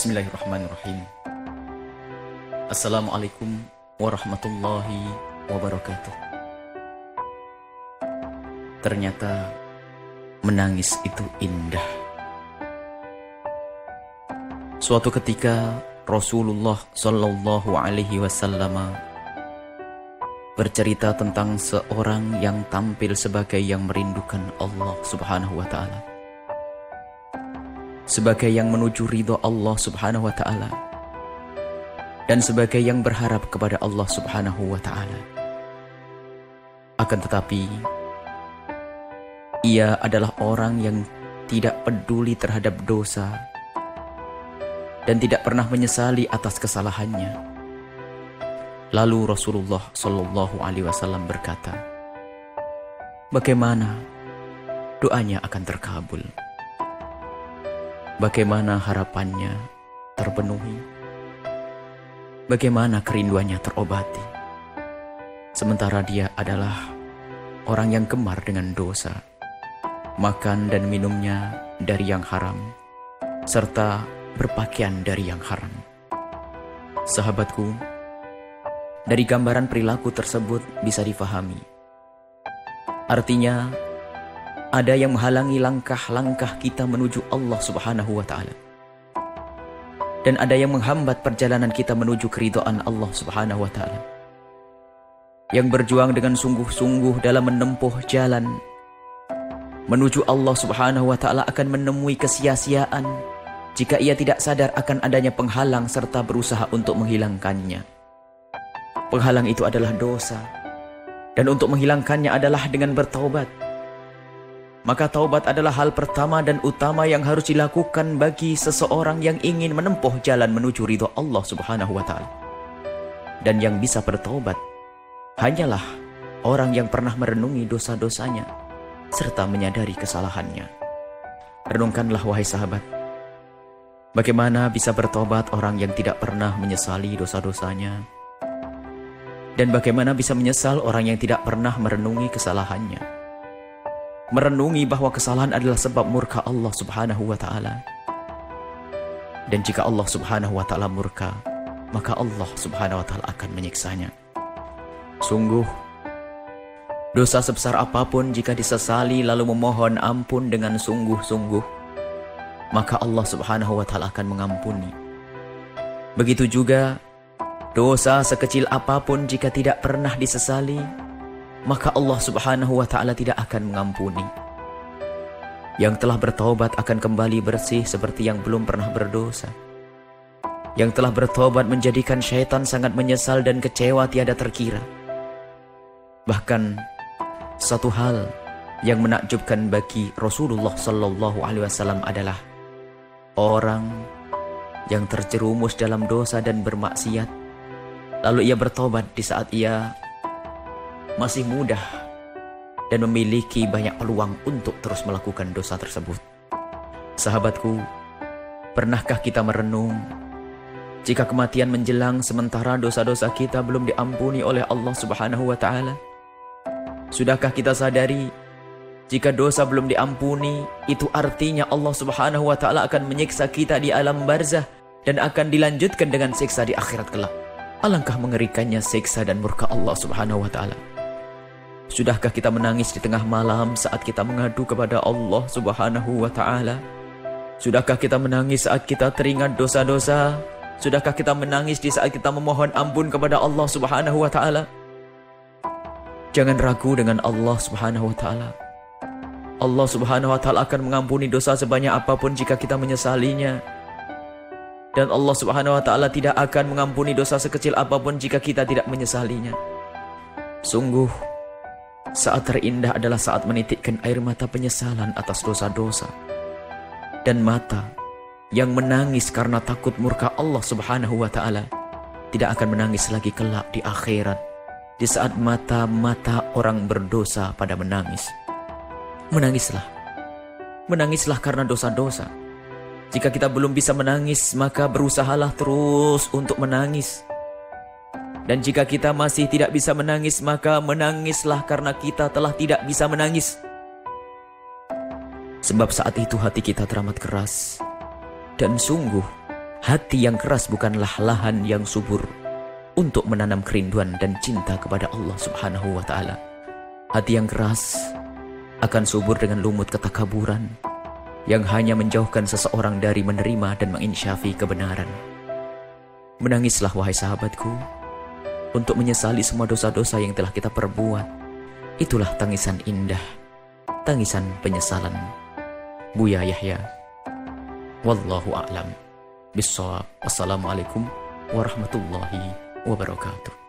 Bismillahirrahmanirrahim. Assalamualaikum warahmatullahi wabarakatuh. Ternyata menangis itu indah. Suatu ketika Rasulullah Shallallahu Alaihi Wasallam bercerita tentang seorang yang tampil sebagai yang merindukan Allah Subhanahu Wa Taala, sebagai yang menuju ridho Allah Subhanahu Wa Taala, dan sebagai yang berharap kepada Allah Subhanahu Wa Taala. Akan tetapi ia adalah orang yang tidak peduli terhadap dosa dan tidak pernah menyesali atas kesalahannya. Lalu Rasulullah Shallallahu Alaihi Wasallam berkata, bagaimana doanya akan terkabul? Bagaimana harapannya terpenuhi? Bagaimana kerinduannya terobati? Sementara dia adalah orang yang gemar dengan dosa, makan dan minumnya dari yang haram, serta berpakaian dari yang haram. Sahabatku, dari gambaran perilaku tersebut bisa difahami. Artinya, ada yang menghalangi langkah-langkah kita menuju Allah Subhanahu Wa Taala, dan ada yang menghambat perjalanan kita menuju keridhaan Allah Subhanahu Wa Taala. Yang berjuang dengan sungguh-sungguh dalam menempuh jalan menuju Allah Subhanahu Wa Taala akan menemui kesia-siaan jika ia tidak sadar akan adanya penghalang serta berusaha untuk menghilangkannya. Penghalang itu adalah dosa, dan untuk menghilangkannya adalah dengan bertaubat. Maka taubat adalah hal pertama dan utama yang harus dilakukan bagi seseorang yang ingin menempuh jalan menuju ridho Allah Subhanahu Wa Taala. Dan yang bisa bertaubat hanyalah orang yang pernah merenungi dosa-dosanya serta menyadari kesalahannya. Renungkanlah wahai sahabat, bagaimana bisa bertobat orang yang tidak pernah menyesali dosa-dosanya? Dan bagaimana bisa menyesal orang yang tidak pernah merenungi kesalahannya? Merenungi bahwa kesalahan adalah sebab murka Allah Subhanahu Wa Taala. Dan jika Allah Subhanahu Wa Taala murka, maka Allah Subhanahu Wa Taala akan menyiksanya. Sungguh, dosa sebesar apapun jika disesali lalu memohon ampun dengan sungguh-sungguh, maka Allah Subhanahu Wa Taala akan mengampuni. Begitu juga dosa sekecil apapun jika tidak pernah disesali, maka Allah Subhanahu Wa Taala tidak akan mengampuni. Yang telah bertaubat akan kembali bersih seperti yang belum pernah berdosa. Yang telah bertaubat menjadikan syaitan sangat menyesal dan kecewa tiada terkira. Bahkan satu hal yang menakjubkan bagi Rasulullah Sallallahu Alaihi Wasallam adalah orang yang terjerumus dalam dosa dan bermaksiat, lalu ia bertobat di saat ia masih mudah dan memiliki banyak peluang untuk terus melakukan dosa tersebut. Sahabatku, pernahkah kita merenung jika kematian menjelang sementara dosa-dosa kita belum diampuni oleh Allah Subhanahu Wa Taala? Sudahkah kita sadari jika dosa belum diampuni, itu artinya Allah Subhanahu Wa Taala akan menyiksa kita di alam barzah dan akan dilanjutkan dengan siksa di akhirat kelak? Alangkah mengerikannya siksa dan murka Allah Subhanahu Wa Taala. Sudahkah kita menangis di tengah malam saat kita mengadu kepada Allah Subhanahu Wa Taala? Sudahkah kita menangis saat kita teringat dosa-dosa? Sudahkah kita menangis di saat kita memohon ampun kepada Allah Subhanahu Wa Taala? Jangan ragu dengan Allah Subhanahu Wa Taala. Allah Subhanahu Wa Taala akan mengampuni dosa sebanyak apapun jika kita menyesalinya. Dan Allah Subhanahu Wa Taala tidak akan mengampuni dosa sekecil apapun jika kita tidak menyesalinya. Sungguh, saat terindah adalah saat menitikkan air mata penyesalan atas dosa-dosa. Dan mata yang menangis karena takut murka Allah Subhanahu Wa Taala tidak akan menangis lagi kelak di akhirat, di saat mata-mata orang berdosa pada menangis. Menangislah. Menangislah karena dosa-dosa. Jika kita belum bisa menangis, maka berusahalah terus untuk menangis. Dan jika kita masih tidak bisa menangis, maka menangislah karena kita telah tidak bisa menangis. Sebab saat itu hati kita teramat keras. Dan sungguh, Hati yang keras bukanlah lahan yang subur untuk menanam kerinduan dan cinta kepada Allah Subhanahu wa Ta'ala. Hati yang keras akan subur dengan lumut ketakaburan yang hanya menjauhkan seseorang dari menerima dan menginsyafi kebenaran. Menangislah wahai sahabatku, untuk menyesali semua dosa-dosa yang telah kita perbuat. Itulah tangisan indah, tangisan penyesalan. Buya Yahya. Wallahu a'lam bishawab. Wassalamualaikum warahmatullahi wabarakatuh.